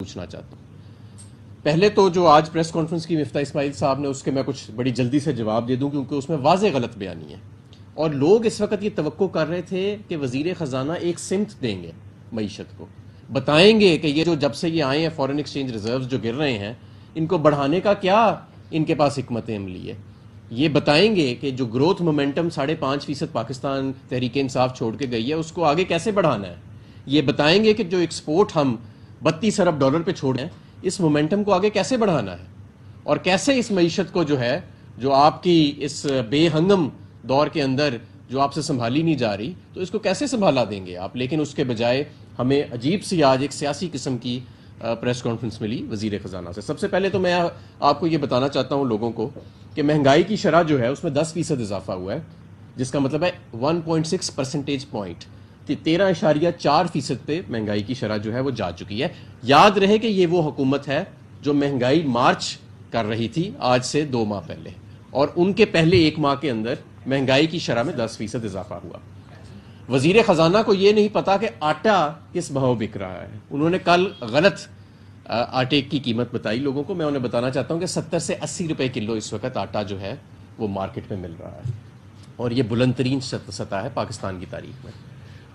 پوچھنا چاہتا ہوں. پہلے تو جو آج پریس کانفرنس کی مفتاح اسماعیل صاحب نے، اس کے میں کچھ بڑی جلدی سے جواب دے دوں کیونکہ اس میں واضح غلط بیانی ہے. اور لوگ اس وقت یہ توقع کر رہے تھے کہ وزیر خزانہ ایک سمت دیں گے معیشت کو، بتائیں گے کہ یہ جو جب سے یہ آئے ہیں فارن ایکسچینج ریزروز جو گر رہے ہیں، ان کو بڑھانے کا کیا ان کے پاس حکمت عملی ہے. یہ بتائیں گے کہ جو گروتھ مومنٹم 5.5% پاکستان تحریک انصاف چھوڑ کے گئی ہے اس کو آگے کیسے بڑھانا ہے. یہ بتائیں گے کہ جو ایکسپورٹ ہم $32 ارب پہ چھوڑے ہیں اس مومنٹم کو آگے کیسے بڑھانا ہے، اور کیسے اس معیشت کو جو ہے جو آپ کی اس بے ہنگم دور کے اندر جو آپ سے سنبھالی نہیں جا رہی تو اس کو کیسے سنبھالا دیں گے آپ. لیکن اس کے بجائے ہمیں عجیب سی آج ایک سیاسی قسم کی پریس کانفرنس ملی وزیر خزانہ سے. سب سے پہلے تو میں آپ کو یہ بتانا چاہتا ہوں لوگوں کو کہ مہنگائی کی شرح جو ہے اس میں 10% اضافہ ہوا ہے، جس کا مطلب ہے 1.6 پرسنٹیج پوائنٹ 13.4% پہ مہنگائی کی شرح جو ہے وہ جا چکی ہے. یاد رہے کہ یہ وہ حکومت ہے جو مہنگائی مارچ کر رہی تھی آج سے 2 ماہ پہلے، اور ان کے پہلے 1 ماہ کے اندر مہنگائی کی شرح میں 10% اضافہ ہوا. وزیر خزانہ کو یہ نہیں پتا کہ آٹا کس بھاؤ بک رہا ہے. انہوں نے کل غلط آٹے کی قیمت بتائی لوگوں کو. میں انہیں بتانا چاہتا ہوں کہ 70 سے 80 روپے کلو اس وقت آٹا جو ہے وہ مارکیٹ میں مل رہا ہے، اور یہ بلند ترین سطح ہے پاکستان کی تاریخ میں.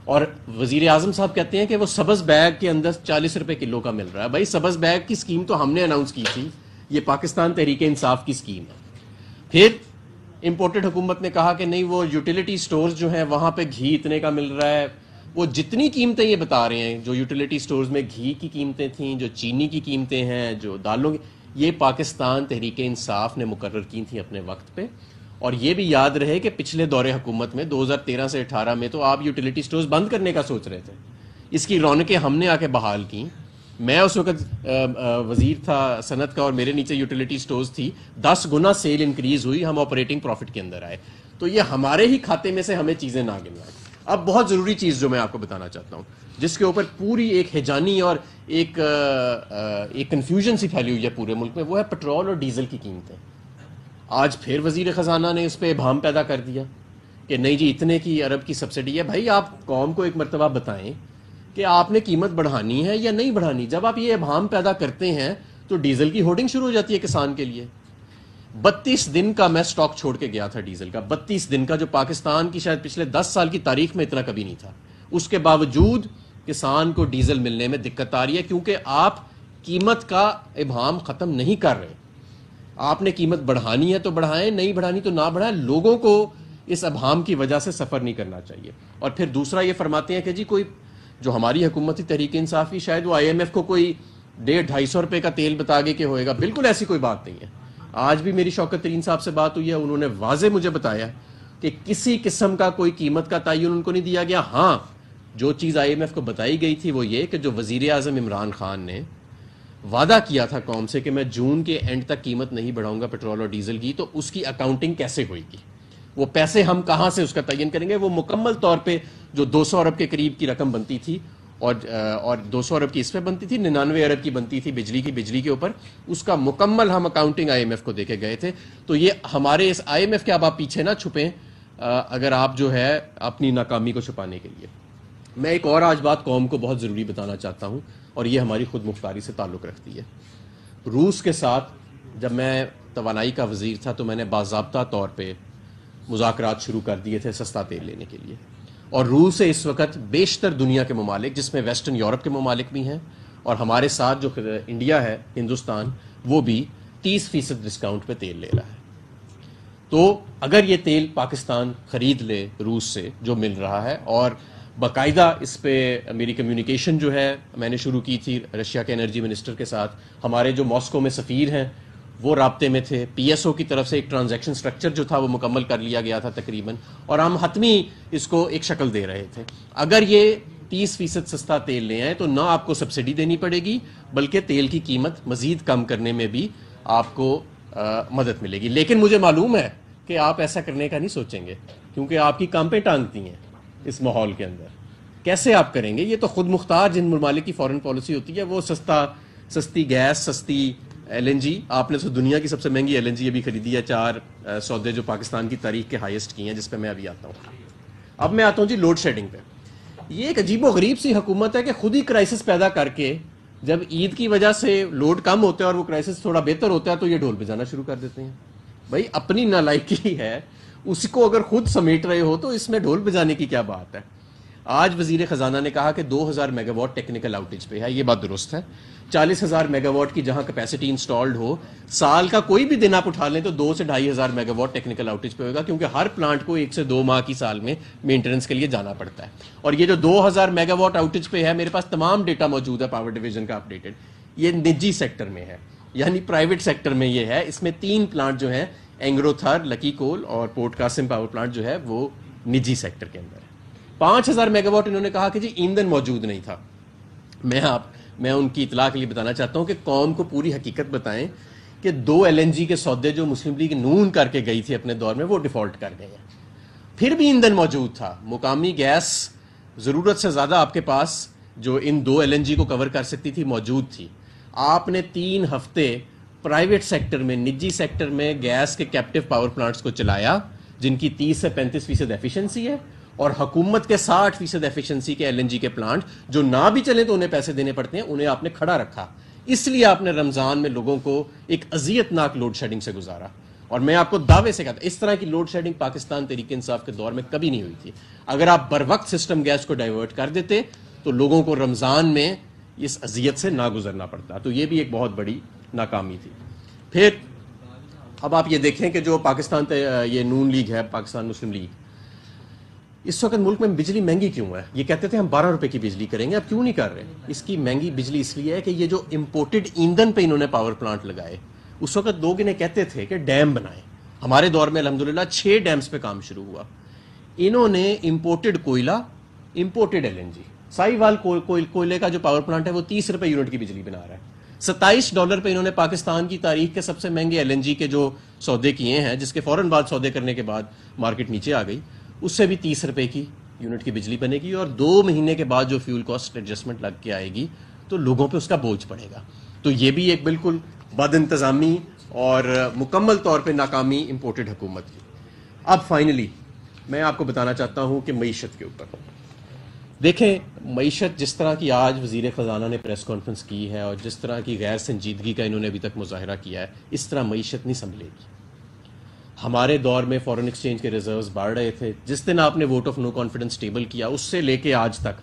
اور وزیر اعظم صاحب کہتے ہیں کہ وہ سبز بیگ کے اندر 40 روپے کلو کا مل رہا ہے. بھائی سبز بیگ کی اسکیم تو ہم نے اناؤنس کی تھی، یہ پاکستان تحریک انصاف کی اسکیم ہے. پھر امپورٹڈ حکومت نے کہا کہ نہیں وہ یوٹیلیٹی سٹورز جو ہیں وہاں پہ گھی اتنے کا مل رہا ہے. وہ جتنی قیمتیں یہ بتا رہے ہیں جو یوٹیلیٹی سٹورز میں گھی کی قیمتیں تھیں، جو چینی کی قیمتیں ہیں، جو دالوں کی، یہ پاکستان تحریک انصاف نے مقرر کی تھیں اپنے وقت پہ. اور یہ بھی یاد رہے کہ پچھلے دور حکومت میں 2013 سے 18 میں تو آپ یوٹیلیٹی سٹورز بند کرنے کا سوچ رہے تھے. اس کی رونقیں ہم نے آ کے بحال کی. میں اس وقت وزیر تھا صنعت کا اور میرے نیچے یوٹیلیٹی سٹورز تھی. 10 گنا سیل انکریز ہوئی، ہم آپریٹنگ پروفٹ کے اندر آئے. تو یہ ہمارے ہی کھاتے میں سے ہمیں چیزیں نہ گنوائیں. اب بہت ضروری چیز جو میں آپ کو بتانا چاہتا ہوں، جس کے اوپر پوری ایک ہیجانی اور ایک کنفیوژن سی پھیلی ہوئی ہے پورے ملک میں، وہ ہے پیٹرول اور ڈیزل کی قیمتیں. آج پھر وزیر خزانہ نے اس پہ ابہام پیدا کر دیا کہ نہیں جی اتنے کی ارب کی سبسڈی ہے. بھائی آپ قوم کو ایک مرتبہ بتائیں کہ آپ نے قیمت بڑھانی ہے یا نہیں بڑھانی. جب آپ یہ ابہام پیدا کرتے ہیں تو ڈیزل کی ہورڈنگ شروع ہو جاتی ہے کسان کے لیے. 32 دن کا میں سٹاک چھوڑ کے گیا تھا ڈیزل کا، 32 دن کا، جو پاکستان کی شاید پچھلے 10 سال کی تاریخ میں اتنا کبھی نہیں تھا. اس کے باوجود کسان کو ڈیزل ملنے میں دقت آ رہی ہے کیونکہ آپ قیمت کا ابہام ختم نہیں کر رہے. آپ نے قیمت بڑھانی ہے تو بڑھائیں، نہیں بڑھانی تو نہ بڑھائیں. لوگوں کو اس ابہام کی وجہ سے سفر نہیں کرنا چاہیے. اور پھر دوسرا یہ فرماتے ہیں کہ جی کوئی جو ہماری حکومتی تحریک انصاف کی، شاید وہ IMF کو کوئی 150-250 روپے کا تیل بتا گے کہ ہوئے گا. بالکل ایسی کوئی بات نہیں ہے. آج بھی میری شوکت ترین صاحب سے بات ہوئی ہے، انہوں نے واضح مجھے بتایا کہ کسی قسم کا کوئی قیمت کا تعین ان کو نہیں دیا گیا. ہاں جو چیز IMF کو بتائی گئی تھی وہ یہ کہ جو وزیر اعظم عمران خان نے وعدہ کیا تھا قوم سے کہ میں جون کے اینڈ تک قیمت نہیں بڑھاؤں گا پیٹرول اور ڈیزل کی، تو اس کی اکاؤنٹنگ کیسے ہوئے گی، وہ پیسے ہم کہاں سے اس کا تعین کریں گے. وہ مکمل طور پہ جو 200 ارب کے قریب کی رقم بنتی تھی اور 200 ارب کی اس پہ بنتی تھی، 99 ارب کی بنتی تھی بجلی کے اوپر، اس کا مکمل ہم اکاؤنٹنگ IMF کو دے کے گئے تھے. تو یہ ہمارے اس IMF کے اب آپ پیچھے نہ چھپیں اگر آپ جو ہے اپنی ناکامی کو چھپانے کے لیے. میں ایک اور آج بات قوم کو بہت ضروری بتانا چاہتا ہوں اور یہ ہماری خود مختاری سے تعلق رکھتی ہے. روس کے ساتھ جب میں توانائی کا وزیر تھا تو میں نے باضابطہ طور پہ مذاکرات شروع کر دیے تھے سستا تیل لینے کے لیے. اور روس سے اس وقت بیشتر دنیا کے ممالک، جس میں ویسٹرن یورپ کے ممالک بھی ہیں اور ہمارے ساتھ جو انڈیا ہے، ہندوستان، وہ بھی 30% ڈسکاؤنٹ پہ تیل لے رہا ہے. تو اگر یہ تیل پاکستان خرید لے روس سے جو مل رہا ہے، اور باقاعدہ اس پہ میری کمیونیکیشن جو ہے میں نے شروع کی تھی رشیا کے انرجی منسٹر کے ساتھ، ہمارے جو ماسکو میں سفیر ہیں وہ رابطے میں تھے، PSO کی طرف سے ایک ٹرانزیکشن سٹرکچر جو تھا وہ مکمل کر لیا گیا تھا تقریباً، اور ہم حتمی اس کو ایک شکل دے رہے تھے. اگر یہ 30% سستا تیل لے آئیں تو نہ آپ کو سبسڈی دینی پڑے گی بلکہ تیل کی قیمت مزید کم کرنے میں بھی آپ کو مدد ملے گی. لیکن مجھے معلوم ہے کہ آپ ایسا کرنے کا نہیں سوچیں گے کیونکہ آپ کی کانپیں ٹانگتی ہیں اس ماحول کے اندر. کیسے آپ کریں گے؟ یہ تو خود مختار جن ممالک کی فارن پالیسی ہوتی ہے، وہ سستی گیس، سستی LNG، آپ نے تو دنیا کی سب سے مہنگی LNG ابھی خریدی ہے، 4 سودے جو پاکستان کی تاریخ کے ہائیسٹ کی ہیں، جس پہ میں ابھی آتا ہوں. اب میں آتا ہوں جی لوڈ شیڈنگ پہ. یہ ایک عجیب و غریب سی حکومت ہے کہ خود ہی کرائسس پیدا کر کے جب عید کی وجہ سے لوڈ کم ہوتا ہے اور وہ کرائسس تھوڑا بہتر ہوتا ہے تو یہ ڈھول بجانا شروع کر دیتے ہیں. بھائی اپنی نالائکی ہے, اس کو اگر خود سمیٹ رہے ہو تو اس میں ڈھول بجانے کی کیا بات ہے. آج وزیر خزانہ نے کہا کہ 2000 میگا واٹ ٹیکنیکل آؤٹیج پہ ہے, یہ بات درست ہے. 40,000 میگا واٹ کی جہاں کیپیسٹی انسٹالڈ ہو, سال کا کوئی بھی دن آپ اٹھا لیں تو 2 سے 2,500 میگا واٹ ٹیکنیکل آؤٹیج پہ ہوگا, کیونکہ ہر پلانٹ کو 1 سے 2 ماہ کی سال میں مینٹیننس کے لیے جانا پڑتا ہے. اور یہ جو 2000 میگا واٹ آؤٹیج پہ ہے, میرے پاس تمام ڈیٹا موجود ہے پاور ڈویژن کا اپڈیٹڈ, یہ نجی سیکٹر میں ہے, یعنی پرائیویٹ سیکٹر میں یہ ہے. اس میں 3 پلانٹ جو ہیں, اینگرو تھر, لکی کول اور پورٹ قاسم پاور پلانٹ جو ہے وہ نجی سیکٹر کے اندر ہے. 5,000 میگا واٹ انہوں نے کہا کہ جی ایندھن موجود نہیں تھا. میں ان کی اطلاع کے لیے بتانا چاہتا ہوں کہ قوم کو پوری حقیقت بتائیں کہ 2 LNG کے سودے جو مسلم لیگ نون کر کے گئی تھی اپنے دور میں, وہ ڈیفالٹ کر گئے ہیں. پھر بھی ایندھن موجود تھا, مقامی گیس ضرورت سے زیادہ آپ کے پاس جو ان 2 LNG کو کور کر سکتی تھی موجود تھی. آپ نے 3 ہفتے پرائیویٹ سیکٹر میں, نجی سیکٹر میں گیس کے کیپٹیو پاور پلانٹس کو چلایا جن کی 30 سے 35% ایفیشنسی ہے, اور حکومت کے 60% ایفیشنسی کے LNG کے پلانٹ جو نہ بھی چلیں تو انہیں پیسے دینے پڑتے ہیں, انہیں آپ نے کھڑا رکھا. اس لیے آپ نے رمضان میں لوگوں کو ایک اذیت ناک لوڈ شیڈنگ سے گزارا. اور میں آپ کو دعوے سے کہتا ہوں اس طرح کی لوڈ شیڈنگ پاکستان تحریک انصاف کے دور میں کبھی نہیں ہوئی تھی. اگر آپ بر وقت سسٹم گیس کو ڈائیورٹ کر دیتے تو لوگوں کو رمضان میں اس اذیت سے نہ گزرنا پڑتا. تو یہ بھی ایک بہت بڑی ناکامی تھی. پھر اب آپ یہ دیکھیں کہ جو پاکستان یہ نون لیگ ہے, پاکستان مسلم لیگ, اس وقت ملک میں بجلی مہنگی کیوں ہے؟ یہ کہتے تھے ہم 12 روپے کی بجلی کریں گے, اب کیوں نہیں کر رہے؟ اس کی مہنگی بجلی اس لیے ہے کہ یہ جو امپورٹڈ ایندھن پہ انہوں نے پاور پلانٹ لگائے, اس وقت لوگ انہیں کہتے تھے کہ ڈیم بنائیں. ہمارے دور میں الحمدللہ 6 ڈیمز پہ کام شروع ہوا. انہوں نے امپورٹڈ کوئلہ, امپورٹڈ LNG, سائی وال کوئلے کا جو پاور پلانٹ ہے وہ 30 روپے یونٹ کی بجلی بنا رہا ہے. $27 پہ انہوں نے پاکستان کی تاریخ کے سب سے مہنگے LNG کے جو سودے کیے ہیں, جس کے فوراً بعد سودے کرنے کے بعد مارکیٹ نیچے آ گئی, اس سے بھی 30 روپے کی یونٹ کی بجلی بنے گی. اور 2 مہینے کے بعد جو فیول کاسٹ ایڈجسٹمنٹ لگ کے آئے گی تو لوگوں پہ اس کا بوجھ پڑے گا. تو یہ بھی ایک بالکل بد انتظامی اور مکمل طور پہ ناکامی امپورٹڈ حکومت کی. اب فائنلی میں آپ کو بتانا چاہتا ہوں کہ معیشت کے اوپر دیکھیں, معیشت جس طرح کی آج وزیر خزانہ نے پریس کانفرنس کی ہے اور جس طرح کی غیر سنجیدگی کا انہوں نے ابھی تک مظاہرہ کیا ہے, اس طرح معیشت نہیں سنبھلے گی. ہمارے دور میں فارن ایکسچینج کے ریزروز بڑھ رہے تھے. جس دن آپ نے vote of no confidence table کیا, اس سے لے کے آج تک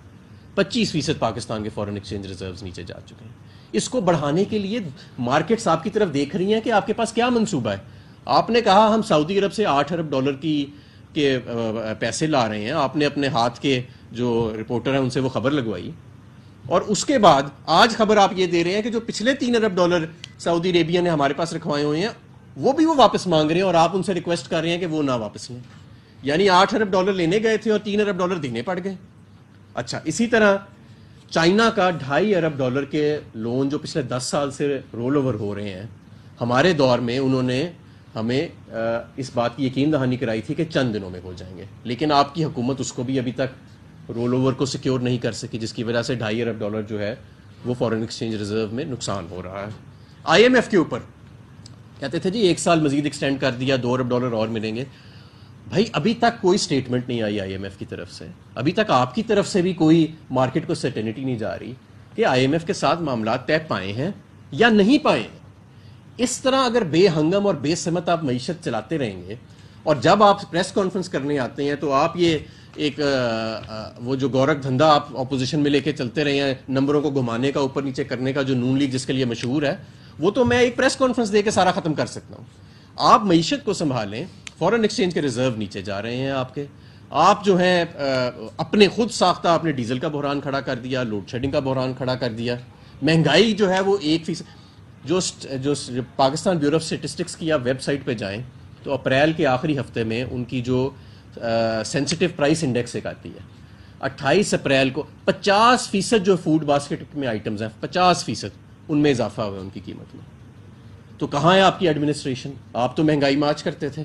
25% پاکستان کے فارن ایکسچینج ریزروز نیچے جا چکے ہیں. اس کو بڑھانے کے لیے مارکیٹس آپ کی طرف دیکھ رہی ہیں کہ آپ کے پاس کیا منصوبہ ہے. آپ نے کہا ہم سعودی عرب سے $8 ارب کے پیسے لا رہے ہیں, آپ نے اپنے ہاتھ کے جو رپورٹر ہیں ان سے وہ خبر لگوائی, اور اس کے بعد آج خبر آپ یہ دے رہے ہیں کہ جو پچھلے $3 ارب سعودی عربیہ نے ہمارے پاس رکھوائے ہوئے ہیں وہ بھی وہ واپس مانگ رہے ہیں, اور آپ ان سے ریکویسٹ کر رہے ہیں کہ وہ نہ واپس لیں. یعنی $8 ارب لینے گئے تھے اور $3 ارب دینے پڑ گئے. اچھا, اسی طرح چائنا کا $2.5 ارب کے لون جو پچھلے 10 سال سے رول اوور ہو رہے ہیں, ہمارے دور میں انہوں نے ہمیں اس بات کی یقین دہانی کرائی تھی کہ چند دنوں میں ہو جائیں گے, لیکن آپ کی حکومت اس کو بھی ابھی تک رول اوور کو سیکیور نہیں کر سکی, جس کی وجہ سے $2.5 ارب جو ہے وہ فارن ایکسچینج ریزرو میں نقصان ہو رہا ہے. IMF کے اوپر کہتے تھے جی 1 سال مزید ایکسٹینڈ کر دیا, $2 ارب اور ملیں گے. بھائی ابھی تک کوئی سٹیٹمنٹ نہیں آئی IMF کی طرف سے, ابھی تک آپ کی طرف سے بھی کوئی مارکیٹ کو سرٹینٹی نہیں جا رہی کہ IMF کے ساتھ معاملات طے پائے ہیں یا نہیں پائے ہیں. اس طرح اگر بے ہنگم اور بے سمت آپ معیشت چلاتے رہیں گے, اور جب آپ پریس کانفرنس کرنے آتے ہیں تو آپ یہ ایک وہ جو گورکھ دھندا آپ اپوزیشن میں لے کے چلتے رہے ہیں, نمبروں کو گھمانے کا, اوپر نیچے کرنے کا, جو نون لیگ جس کے لیے مشہور ہے, وہ تو میں ایک پریس کانفرنس دے کے سارا ختم کر سکتا ہوں. آپ معیشت کو سنبھالیں. فارن ایکسچینج کے ریزرو نیچے جا رہے ہیں آپ کے, آپ جو ہیں اپنے خود ساختہ آپ نے ڈیزل کا بحران کھڑا کر دیا, لوڈ شیڈنگ کا بحران کھڑا کر دیا. مہنگائی جو ہے وہ 1%, جو پاکستان بیورو آف اسٹیٹسٹکس کی آپ ویب سائٹ پہ جائیں تو اپریل کے آخری ہفتے میں ان کی جو سینسٹیو پرائس انڈیکس ایک آتی ہے, 28 اپریل کو 50% جو فوڈ باسکٹ میں آئٹمز ہیں 50% ان میں اضافہ ہوا ہے ان کی قیمت میں. تو کہاں ہے آپ کی ایڈمنسٹریشن؟ آپ تو مہنگائی مارچ کرتے تھے.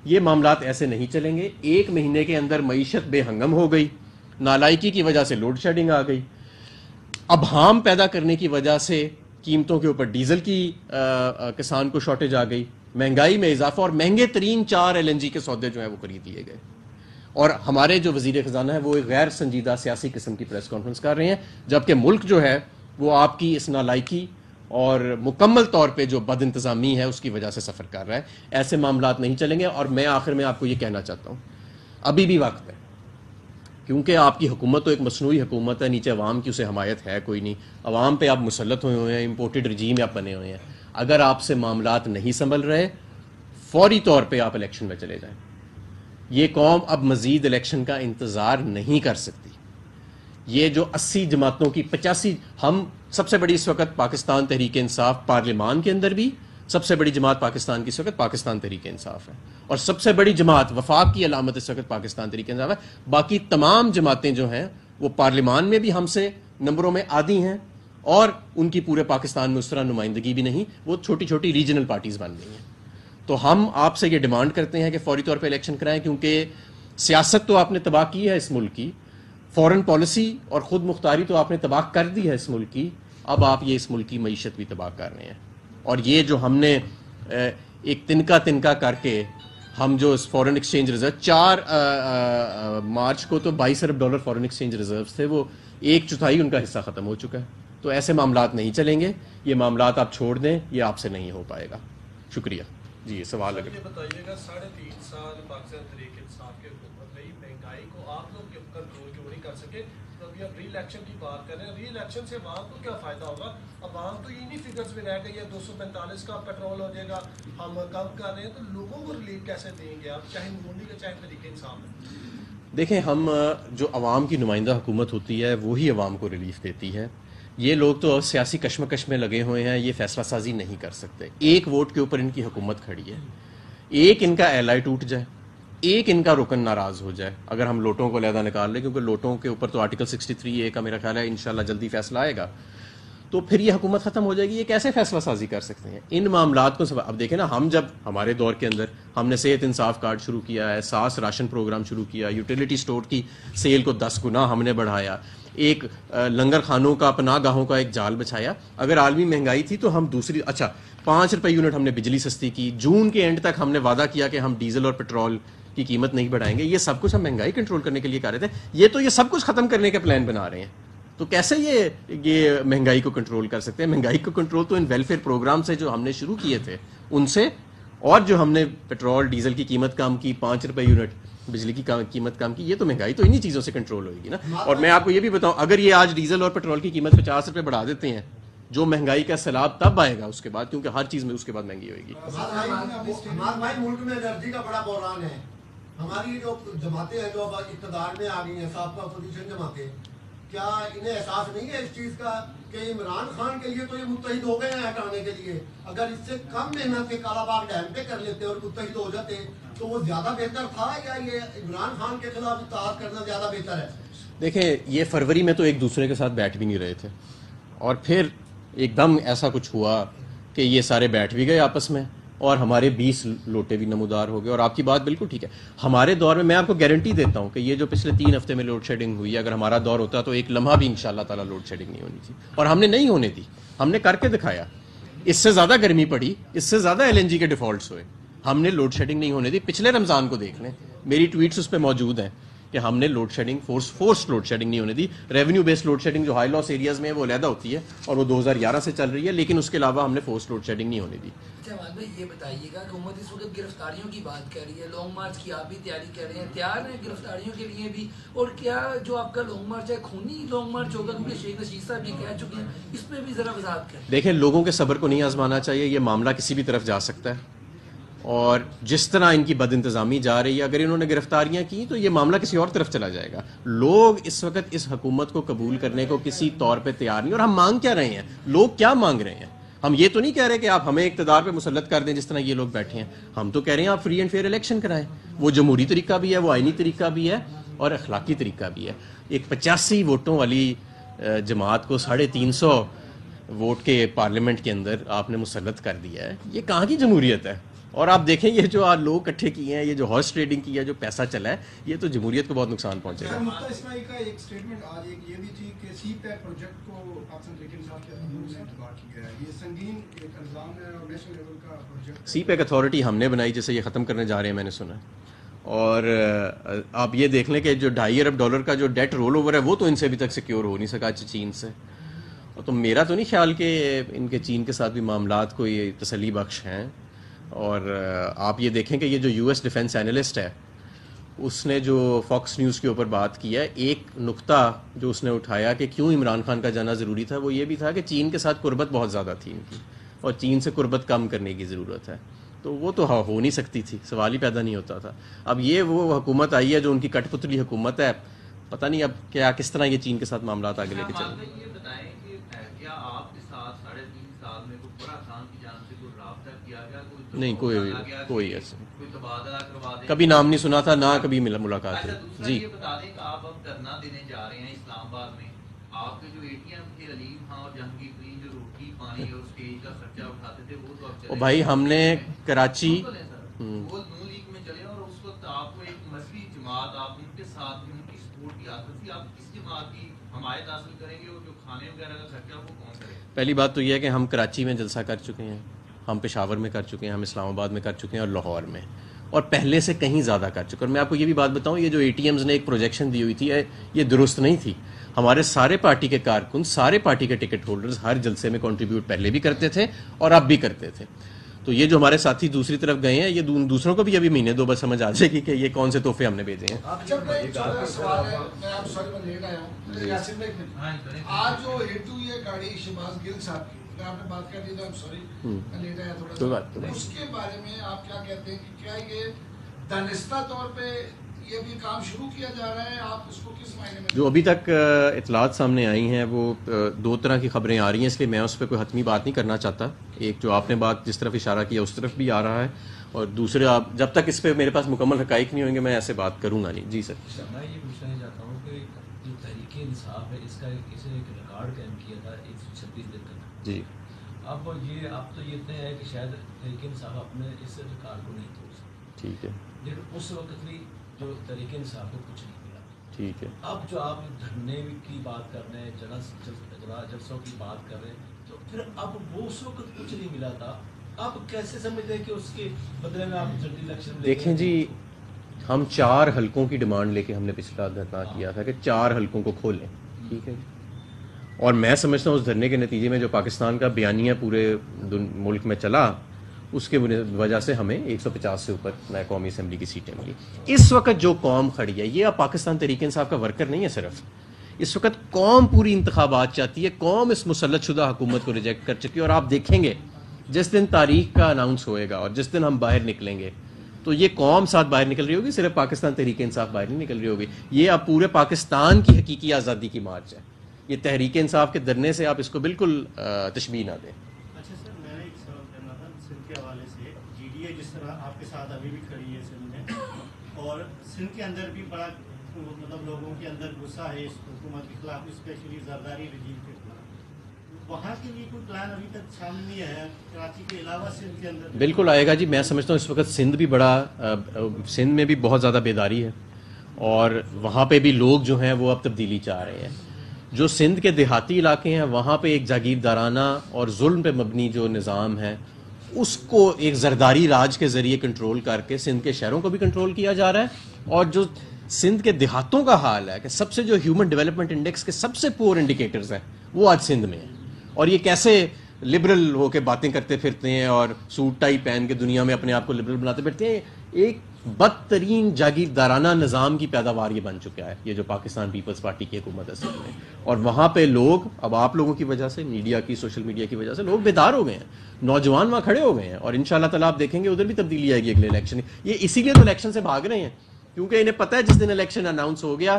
یہ معاملات ایسے نہیں چلیں گے. 1 مہینے کے اندر معیشت بے ہنگم ہو گئی, نالائکی کی وجہ سے لوڈ شیڈنگ آ گئی, ابہام پیدا کرنے کی وجہ سے قیمتوں کے اوپر ڈیزل کی کسان کو شارٹیج آ گئی, مہنگائی میں اضافہ, اور مہنگے ترین 4 LNG کے سودے جو ہیں وہ خرید لیے گئے. اور ہمارے جو وزیر خزانہ ہے وہ ایک غیر سنجیدہ سیاسی قسم کی پریس کانفرنس کر رہے ہیں, جبکہ ملک جو ہے وہ آپ کی اس نالائکی اور مکمل طور پہ جو بد انتظامی ہے اس کی وجہ سے سفر کر رہا ہے. ایسے معاملات نہیں چلیں گے. اور میں آخر میں آپ کو یہ کہنا چاہتا ہوں ابھی بھی وقت ہے, کیونکہ آپ کی حکومت تو ایک مصنوعی حکومت ہے, نیچے عوام کی اسے حمایت ہے کوئی نہیں, عوام پہ آپ مسلط ہوئے ہیں, امپورٹڈ رجیم آپ بنے ہوئے ہیں. اگر آپ سے معاملات نہیں سنبھل رہے فوری طور پہ آپ الیکشن میں چلے جائیں. یہ قوم اب مزید الیکشن کا انتظار نہیں کر سکتی. یہ جو 80 جماعتوں کی 85, ہم سب سے بڑی اس وقت پاکستان تحریک انصاف پارلیمان کے اندر بھی, سب سے بڑی جماعت پاکستان کی اس وقت پاکستان تحریک انصاف ہے, اور سب سے بڑی جماعت وفاق کی علامت اس وقت پاکستان تحریک انصاف ہے. باقی تمام جماعتیں جو ہیں وہ پارلیمان میں بھی ہم سے نمبروں میں آدھی ہیں, اور ان کی پورے پاکستان میں اس طرح نمائندگی بھی نہیں, وہ چھوٹی چھوٹی ریجنل پارٹیز بن گئی ہیں. تو ہم آپ سے یہ ڈیمانڈ کرتے ہیں کہ فوری طور پہ الیکشن کرائیں, کیونکہ سیاست تو آپ نے تباہ کی ہے اس ملک کی, فورن پالیسی اور خود مختاری تو آپ نے تباہ کر دی ہے اس ملک کی, اب آپ یہ اس ملک کی معیشت بھی تباہ کر رہے ہیں. اور یہ جو ہم نے ایک تنکا کر کے ہم جو فورن ایکسچینج ریزرو 4 مارچ کو تو $22 ارب فورن ایکسچینج ریزروز تھے, وہ 1/4 ان کا حصہ ختم ہو چکا ہے. تو ایسے معاملات نہیں چلیں گے, یہ معاملات آپ چھوڑ دیں, یہ آپ سے نہیں ہو پائے گا. شکریہ. جی سوال یہ بتائیے گا 3.5 سال پاکستان تحریک انصاف کے حکومت رہی, مہنگائی کو آپ لوگ کنٹرول کیوں نہیں کر سکے؟ تو ابھی آپ ری الیکشن کی بات کر رہے ہیں, ری الیکشن سے عوام کو کیا فائدہ ہوگا؟ عوام تو یہ نہیں فگرز میں رہ گئی ہے 245 کا پیٹرول ہو جائے گا, ہم کم کر رہے ہیں, تو لوگوں کو ریلیف کیسے دیں گے آپ, چاہے مودی کا چاہے تحریک انصاف ہے؟ دیکھیں, ہم جو عوام کی نمائندہ حکومت ہوتی ہے وہی عوام کو ریلیف دیتی ہے. یہ لوگ تو سیاسی کشمکش میں لگے ہوئے ہیں, یہ فیصلہ سازی نہیں کر سکتے. ایک ووٹ کے اوپر ان کی حکومت کھڑی ہے, ایک ان کا ایلائی ٹوٹ جائے, ایک ان کا رکن ناراض ہو جائے, اگر ہم لوٹوں کو علیحدہ نکال لیں, کیونکہ لوٹوں کے اوپر تو آرٹیکل 63A کا میرا خیال ہے انشاءاللہ جلدی فیصلہ آئے گا, تو پھر یہ حکومت ختم ہو جائے گی. یہ کیسے فیصلہ سازی کر سکتے ہیں ان معاملات کو؟ اب دیکھیں نا, ہم جب ہمارے دور کے اندر ہم نے صحت انصاف کارڈ شروع کیا ہے, ساس راشن پروگرام شروع کیا, یوٹیلیٹی سٹور کی سیل کو 10 گنا ہم نے بڑھایا, ایک لنگر خانوں کا پناہ گاہوں کا ایک جال بچھایا. اگر عالمی مہنگائی تھی تو ہم دوسری 5 روپے یونٹ ہم نے بجلی سستی کی. جون کے اینڈ تک ہم نے وعدہ کیا کہ ہم ڈیزل اور پیٹرول کی قیمت نہیں بڑھائیں گے. یہ سب کچھ ہم مہنگائی کنٹرول کرنے کے لیے کر رہے تھے. یہ سب کچھ ختم کرنے کے پلان بنا رہے ہیں. تو کیسے یہ مہنگائی کو کنٹرول کر سکتے ہیں؟ مہنگائی کو کنٹرول تو ان ویلفیئر پروگرام سے جو ہم نے شروع کیے تھے ان سے, اور جو ہم نے پیٹرول ڈیزل کی قیمت کم کی, 5 روپے یونٹ بجلی کی قیمت کم کی, یہ تو مہنگائی تو انہی چیزوں سے کنٹرول ہوئے گی نا. اور میں آپ کو یہ بھی بتاؤں, اگر یہ آج ڈیزل اور پیٹرول کی قیمت 50 روپے بڑھا دیتے ہیں, جو مہنگائی کا سیلاب تب آئے گا اس کے بعد, کیونکہ ہر چیز میں اس کے بعد مہنگی ہوئے گی. ہمارے ملک میں انرجی کا بڑا بحران ہے. ہماری جو جماعتیں ہیں جو اب اقتدار میں آ گئی ہیں, سابقہ اپوزیشن جماعتیں, کیا انہیں احساس نہیں ہے اس چیز کا کہ عمران خان کے لیے تو یہ متحد ہو گئے ہیں ہٹانے کے لیے؟ اگر اس سے کم محنت سے کالا باغ ڈیم پہ کر لیتے اور متحد ہو جاتے تو وہ زیادہ بہتر تھا, یا یہ عمران خان کے خلاف اتحاد کرنا زیادہ بہتر ہے؟ دیکھیں, یہ فروری میں تو ایک دوسرے کے ساتھ بیٹھ بھی نہیں رہے تھے, اور پھر ایک دم ایسا کچھ ہوا کہ یہ سارے بیٹھ بھی گئے آپس میں, اور ہمارے 20 لوٹے بھی نمودار ہو گئے. اور آپ کی بات بالکل ٹھیک ہے, ہمارے دور میں آپ کو گارنٹی دیتا ہوں کہ یہ جو پچھلے 3 ہفتے میں لوڈ شیڈنگ ہوئی, اگر ہمارا دور ہوتا تو ایک لمحہ بھی انشاءاللہ تعالی لوڈ شیڈنگ نہیں ہونی تھی, اور ہم نے نہیں ہونے دی. ہم نے کر کے دکھایا. اس سے زیادہ گرمی پڑی, اس سے زیادہ LNG کے ڈیفالٹس ہوئے, ہم نے لوڈ شیڈنگ نہیں ہونے دی. پچھلے رمضان کو دیکھ لیں, میری ٹویٹس اس پہ موجود ہیں کہ ہم نے load shedding force load shedding نہیں ہونے دی. ریونیو بیسڈ لوڈ شیڈنگ جو ہائی لاس ایریاز میں وہ علیحدہ ہوتی ہے, اور وہ 2011 سے چل رہی ہے, لیکن اس کے علاوہ ہم نے فورس لوڈ شیڈنگ نہیں ہونے دی. جواد بھائی یہ بتائیے گا کہ حکومت اس وقت گرفتاریوں کی بات کر رہی ہے, لانگ مارچ کی آپ بھی تیاری کر رہے ہیں, تیار ہیں گرفتاریوں کے لیے بھی؟ اور کیا جو آپ کا لانگ مارچ ہے خونی لانگ مارچ ہوگا؟ کیونکہ شیخ رشید صاحب بھی کہہ چکے ہیں, اس پہ بھی ذرا وضاحت کریں. دیکھیں, لوگوں کے صبر کو نہیں آزمانا چاہیے. یہ معاملہ کسی بھی طرف جا سکتا ہے, اور جس طرح ان کی بد انتظامی جا رہی ہے, اگر انہوں نے گرفتاریاں کی تو یہ معاملہ کسی اور طرف چلا جائے گا. لوگ اس وقت اس حکومت کو قبول کرنے کو کسی طور پہ تیار نہیں. اور ہم مانگ کیا رہے ہیں, لوگ کیا مانگ رہے ہیں؟ ہم یہ تو نہیں کہہ رہے کہ آپ ہمیں اقتدار پہ مسلط کر دیں جس طرح یہ لوگ بیٹھے ہیں. ہم تو کہہ رہے ہیں آپ فری اینڈ فیئر الیکشن کرائیں. وہ جمہوری طریقہ بھی ہے, وہ آئینی طریقہ بھی ہے, اور اخلاقی طریقہ بھی ہے. ایک 85 ووٹوں والی جماعت کو 350 ووٹ کے پارلیمنٹ کے اندر آپ نے مسلط کر دیا ہے. یہ کہاں کی جمہوریت ہے؟ اور آپ دیکھیں, یہ جو لوگ اکٹھے کیے ہیں, یہ جو ہارس ٹریڈنگ کی ہے, جو پیسہ چلا ہے, یہ تو جمہوریت کو بہت نقصان پہنچے گا. مفتی اسماعیل کا ایک سٹیٹمنٹ آج یہ بھی تھی کہ سی پیک پروجیکٹ کو پاکستان تحریک انصاف کے حکومت سے اعتبار کیا ہے. یہ سنگین ایک الزام ہے, اور نیشنل لیول کا پروجیکٹ. سی پیک اتھارٹی ہم نے بنائی, جسے یہ ختم کرنے جا رہے ہیں, میں نے سنا. اور آپ یہ دیکھ لیں کہ جو $2.5 ارب کا جو ڈیٹ رول اوور ہے, وہ تو ان سے ابھی تک سیکیور ہو نہیں سکا چین سے. تو میرا تو نہیں خیال کہ ان کے چین کے ساتھ بھی معاملات کوئی تسلی بخش ہیں. اور آپ یہ دیکھیں کہ یہ جو یو ایس ڈیفنس اینالسٹ ہے اس نے جو فاکس نیوز کے اوپر بات کی ہے, ایک نقطہ جو اس نے اٹھایا کہ کیوں عمران خان کا جانا ضروری تھا, وہ یہ بھی تھا کہ چین کے ساتھ قربت بہت زیادہ تھی ان کی اور چین سے قربت کم کرنے کی ضرورت ہے. تو وہ تو ہو نہیں سکتی تھی, سوال ہی پیدا نہیں ہوتا تھا. اب یہ وہ حکومت آئی ہے جو ان کی کٹ پتلی حکومت ہے, پتہ نہیں اب کیا کس طرح یہ چین کے ساتھ معاملات آگے لے کے چلیں. یہ بتائیں کہ کیا آپ کے ساتھ 3.5 سال میں کوئی برا خان کی جانب سے کوئی رابطہ کیا گیا, نہیں کوئی ایسا کوئی تبادلہ کروا دیں؟ کبھی نام نہیں سنا تھا, نہ کبھی ملاقات ہوئی. دوسرا جی یہ بتا دیں کہ آپ اب دھرنا دینے جا رہے ہیں اسلام آباد میں, آپ کے جو اے ٹی ایم تھے علیم خان اور جہانگیر ترین جو روٹی پانی اور اسٹیج کا خرچہ اٹھاتے تھے وہ تو اب چلے بھائی ہم نے کراچی وہ نون لیگ میں چلے اور اس وقت آپ کو ایک مذہبی جماعت, آپ ان کے ساتھ ان کی سپورٹ کی حاصل تھی, آپ کس جماعت کی حمایت حاصل کریں گے اور جو کھانے وغیرہ کا خرچہ وہ کون کرے گا؟ پہلی بات تو یہ ہے کہ ہم کراچی میں جلسہ کر چکے ہیں, ہم پشاور میں کر چکے ہیں, ہم اسلام آباد میں کر چکے ہیں اور لاہور میں, اور پہلے سے کہیں زیادہ کر چکے. اور میں آپ کو یہ بھی بات بتاؤں, یہ جو اے ٹی ایمز نے ایک پروجیکشن دی ہوئی تھی یہ درست نہیں تھی. ہمارے سارے پارٹی کے کارکن, سارے پارٹی کے ٹکٹ ہولڈرز ہر جلسے میں کنٹریبیوٹ پہلے بھی کرتے تھے اور اب بھی کرتے تھے. تو یہ جو ہمارے ساتھی دوسری طرف گئے ہیں, یہ دوسروں کو بھی ابھی مہینے دو بس سمجھ آ جائے گی کہ یہ کون سے تحفے ہم نے بھیجے ہیں. آج جو ہٹ ہوئی ہے گاڑی شہباز گل صاحب کی, آپ نے بات کر دی تھی, سوری میں لیٹ آیا تھوڑا سا, اس کے بارے میں آپ کیا کہتے ہیں کہ کیا یہ دانستہ طور پہ یہ بھی کام شروع کیا جا رہا ہے, آپ اس کو کس معنی میں؟ جو ابھی تک اطلاعات سامنے آئی ہیں وہ دو طرح کی خبریں آ رہی ہیں, اس لیے میں اس پہ کوئی حتمی بات نہیں کرنا چاہتا. ایک جو آپ نے بات جس طرف اشارہ کیا اس طرف بھی آ رہا ہے, اور دوسرے آپ جب تک اس پہ میرے پاس مکمل حقائق نہیں ہوں گے میں ایسے بات کروں گا نہیں. جی سر. میں یہ پوچھنا چاہتا ہوں کہ جو تحریک انصاف ہے اس کا اسے ایک ریکارڈ قائم کیا تھا 136 دن کا. جی اب تو یہ طے ہے کہ شاید تحریک انصاف اپنے اس ریکارڈ کو نہیں توڑ سکتے. ٹھیک ہے. لیکن اس وقت بھی جو تحریک انصاف کو کچھ نہیں ملا. ٹھیک ہے. اب جو آپ دھرنے کی بات کر رہے ہیں, جلسوں کی بات کر رہے ہیں, تو پھر اب وہ اس وقت کچھ نہیں ملا تھا, آپ کیسے سمجھتے ہیں کہ اس کے بدلے میں آپ جلدی الیکشن دیکھیں جی, ہم 4 حلقوں کی ڈیمانڈ لے کے ہم نے پچھلا دھرنا کیا تھا کہ 4 حلقوں کو کھولیں. ٹھیک ہے. اور میں سمجھتا ہوں اس دھرنے کے نتیجے میں جو پاکستان کا بیانیہ پورے ملک میں چلا, اس کے وجہ سے ہمیں 150 سے اوپر نئے قومی اسمبلی کی سیٹیں ملی. اس وقت جو قوم کھڑی ہے, یہ اب پاکستان تحریک انصاف کا ورکر نہیں ہے صرف, اس وقت قوم پوری انتخابات چاہتی ہے. قوم اس مسلط شدہ حکومت کو ریجیکٹ کر چکی ہے, اور آپ دیکھیں گے جس دن تاریخ کا اناؤنس ہوئے گا اور جس دن ہم باہر نکلیں گے تو یہ قوم ساتھ باہر نکل رہی ہوگی, صرف پاکستان تحریک انصاف باہر نہیں نکل رہی ہوگی. یہ اب پورے پاکستان کی حقیقی آزادی کی مارچ ہے. یہ تحریک انصاف کے دھرنے سے آپ اس کو بالکل تشبیہ نہ دیں. اچھا سر, میں ایک سوال کرنا تھا سندھ کے حوالے سے. جی ڈی اے جس طرح آپ کے ساتھ ابھی بھی کھڑی ہے سندھ میں, اور سندھ کے اندر بھی بڑا مطلب لوگوں کے اندر غصہ ہے اس حکومت کے خلاف, اسپیشلی زرداری رجیم کے خلاف. وہاں کے لیے کوئی پلان ابھی تک سامنے نہیں آیا کراچی کے علاوہ سندھ کے اندر؟ بالکل آئے گا جی. میں سمجھتا ہوں اس وقت سندھ بھی سندھ میں بھی بہت زیادہ بیداری ہے, اور وہاں پہ بھی لوگ جو ہیں وہ اب تبدیلی چاہ رہے ہیں. جو سندھ کے دیہاتی علاقے ہیں وہاں پہ ایک جاگیردارانہ اور ظلم پہ مبنی جو نظام ہے اس کو ایک زرداری راج کے ذریعے کنٹرول کر کے سندھ کے شہروں کو بھی کنٹرول کیا جا رہا ہے. اور جو سندھ کے دیہاتوں کا حال ہے کہ سب سے جو ہیومن ڈیولپمنٹ انڈیکس کے سب سے پور انڈیکیٹرز ہیں وہ آج سندھ میں ہیں. اور یہ کیسے لبرل ہو کے باتیں کرتے پھرتے ہیں اور سوٹ ٹائی پہن کے دنیا میں اپنے آپ کو لبرل بناتے پھرتے ہیں, ایک بدترین جاگیردارانہ نظام کی پیداوار یہ بن چکا ہے یہ جو پاکستان پیپلز پارٹی کی حکومت ہے سندھ میں. اور وہاں پہ لوگ اب آپ لوگوں کی وجہ سے, میڈیا کی, سوشل میڈیا کی وجہ سے لوگ بیدار ہو گئے ہیں, نوجوان وہاں کھڑے ہو گئے ہیں, اور انشاءاللہ تعالیٰ آپ دیکھیں گے ادھر بھی تبدیلی آئے گی اگلے الیکشن. یہ اسی لیے تو الیکشن سے بھاگ رہے ہیں کیونکہ انہیں پتہ ہے جس دن الیکشن اناؤنس ہو گیا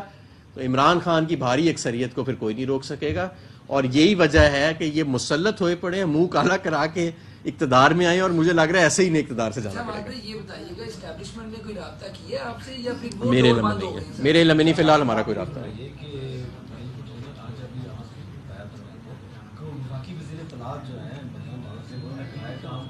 تو عمران خان کی بھاری اکثریت کو پھر کوئی نہیں روک سکے گا. اور یہی وجہ ہے کہ یہ مسلط ہوئے پڑے ہیں, منہ کالا کرا کے اقتدار میں آئے, اور مجھے لگ رہا ہے ایسے ہی نہیں اقتدار سے جانا پڑے گا. یہ بتائیے گا اسٹیبلشمنٹ نے کوئی رابطہ کیا ہے آپ سے یا پھر وہ میرے دور علم میں بند ہو نہیں گئے ہے, ہیں؟ میرے علم میں نہیں, فی الحال ہمارا کوئی رابطہ نہیں. یہ کہ میں یہ پوچھوں گا, آج ابھی یہاں سے بتایا تھا میں کو وفاقی وزیر اطلاعات جو ہیں مریم محمد سے, انہوں نے کہا ہے کہ ہم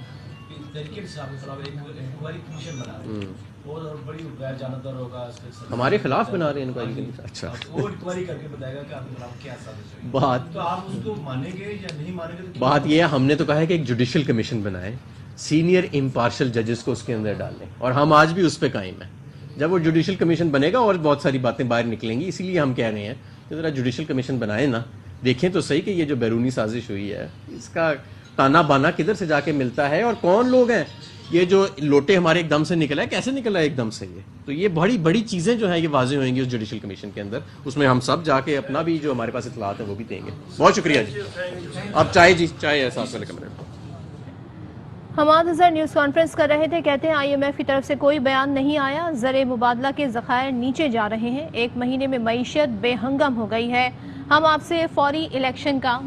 تحریک انصاف کے خلاف ایک انکوائری کمیشن بنا رہے ہیں اور بڑی غیر جانبدار ہوگا. ہمارے خلاف بنا رہے ہیں انکوائری. اچھا, وہ انکوائری کر کے بتائے گا کہ آپ کے خلاف کیا سازش ہوئی. بات تو آپ اس کو مانیں گے یا نہیں مانیں گے؟ بات یہ ہے, ہم نے تو کہا ہے کہ ایک جوڈیشل کمیشن بنائیں, سینئر امپارشل ججز کو اس کے اندر ڈالیں, اور ہم آج بھی اس پہ قائم ہیں. جب وہ جوڈیشل کمیشن بنے گا اور بہت ساری باتیں باہر نکلیں گی, اسی لیے ہم کہہ رہے ہیں کہ ذرا جوڈیشل کمیشن بنائیں نا, دیکھیں تو صحیح کہ یہ جو بیرونی سازش ہوئی ہے اس کا تانا بانا کدھر سے جا کے ملتا ہے اور کون لوگ ہیں. یہ جو لوٹے ہمارے ایک دم سے نکلا ہے, کیسے نکلا ہے ایک دم سے؟ یہ تو یہ بڑی چیزیں جو ہیں یہ واضح ہوئیں گی اس جوڈیشل کمیشن کے اندر. اس میں ہم سب جا کے اپنا بھی جو ہمارے پاس اطلاعات ہیں وہ بھی دیں گے. بہت شکریہ جی. اب چائے احساس والے کمرے میں. حماد اظہر نیوز کانفرنس کر رہے تھے, کہتے ہیں IMF کی طرف سے کوئی بیان نہیں آیا, زر مبادلہ کے ذخائر نیچے جا رہے ہیں, 1 مہینے میں معیشت بے ہنگم ہو گئی ہے, ہم آپ سے فوری الیکشن کا